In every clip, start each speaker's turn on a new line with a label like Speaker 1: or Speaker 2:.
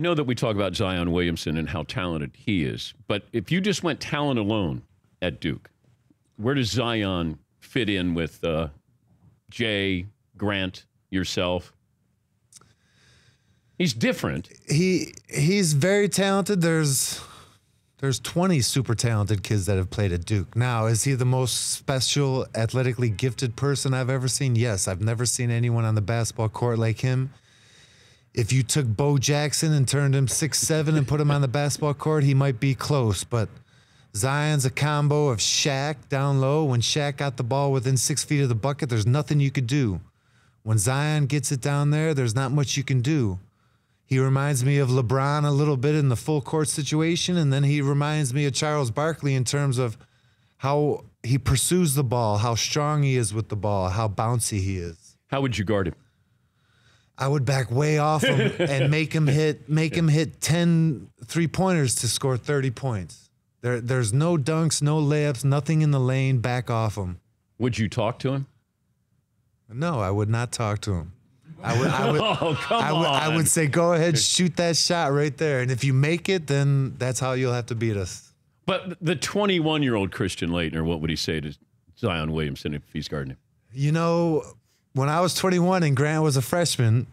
Speaker 1: know that we talk about Zion Williamson and how talented he is, but if you just went talent alone at Duke, where does Zion fit in with Jay, Grant, yourself? He's different.
Speaker 2: He's very talented. There's 20 super talented kids that have played at Duke. Now, is he the most special, athletically gifted person I've ever seen? Yes. I've never seen anyone on the basketball court like him. If you took Bo Jackson and turned him 6'7" and put him on the basketball court, he might be close. But Zion's a combo of Shaq down low. When Shaq got the ball within 6 feet of the bucket, there's nothing you could do. When Zion gets it down there, there's not much you can do. He reminds me of LeBron a little bit in the full court situation, and then he reminds me of Charles Barkley in terms of how he pursues the ball, how strong he is with the ball, how bouncy he is.
Speaker 1: How would you guard him?
Speaker 2: I would back way off him and make him hit 10 three-pointers to score 30 points. There's no dunks, no layups, nothing in the lane. Back off him.
Speaker 1: Would you talk to him?
Speaker 2: No, I would not talk to him.
Speaker 1: Oh, come on.
Speaker 2: I would say, go ahead, shoot that shot right there. And if you make it, then that's how you'll have to beat us.
Speaker 1: But the 21-year-old Christian Laettner, what would he say to Zion Williamson if he's guarding him?
Speaker 2: You know, when I was 21 and Grant was a freshman,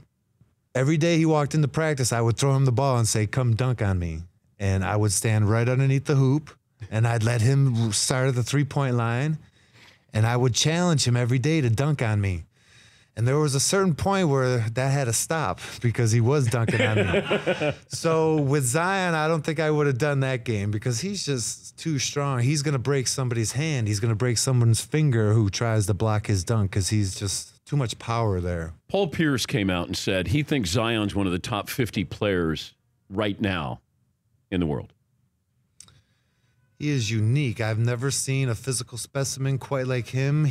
Speaker 2: every day he walked into practice, I would throw him the ball and say, come dunk on me. And I would stand right underneath the hoop, and I'd let him start at the three-point line, and I would challenge him every day to dunk on me. And there was a certain point where that had to stop because he was dunking on me. So with Zion, I don't think I would have done that game because he's just too strong. He's going to break somebody's hand. He's going to break someone's finger who tries to block his dunk because he's just too much power there.
Speaker 1: Paul Pierce came out and said he thinks Zion's one of the top 50 players right now in the world.
Speaker 2: He is unique. I've never seen a physical specimen quite like him.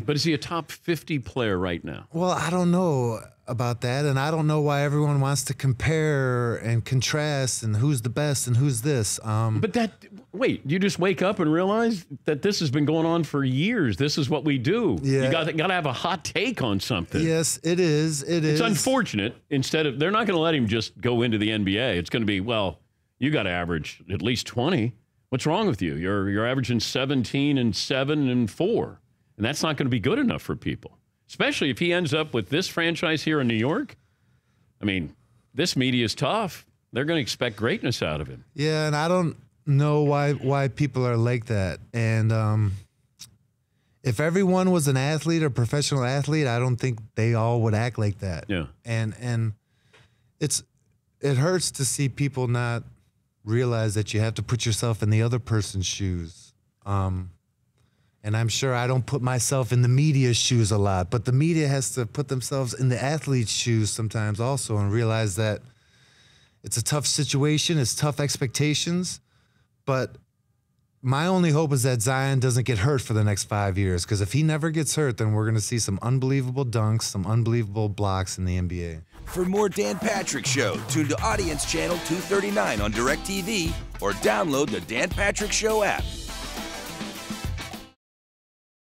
Speaker 1: But is he a top 50 player right now?
Speaker 2: Well, I don't know about that, and I don't know why everyone wants to compare and contrast and who's the best and who's this.
Speaker 1: But wait, you just wake up and realize that this has been going on for years. This is what we do.
Speaker 2: Yeah.
Speaker 1: You got to have a hot take on something.
Speaker 2: Yes, it is.
Speaker 1: It's unfortunate. They're not going to let him just go into the NBA. It's going to be, well, you got to average at least 20. What's wrong with you? You're averaging 17 and 7 and 4. And that's not going to be good enough for people, especially if he ends up with this franchise here in New York. I mean, this media is tough. They're going to expect greatness out of him.
Speaker 2: Yeah, and I don't know why people are like that. And if everyone was an athlete or professional athlete, I don't think they all would act like that.
Speaker 1: Yeah.
Speaker 2: And it hurts to see people not realize that you have to put yourself in the other person's shoes. And I'm sure I don't put myself in the media's shoes a lot, but the media has to put themselves in the athlete's shoes sometimes also and realize that it's a tough situation, it's tough expectations, but my only hope is that Zion doesn't get hurt for the next 5 years, because if he never gets hurt, then we're going to see some unbelievable dunks, some unbelievable blocks in the NBA.
Speaker 3: For more Dan Patrick Show, tune to Audience Channel 239 on DirecTV or download the Dan Patrick Show app.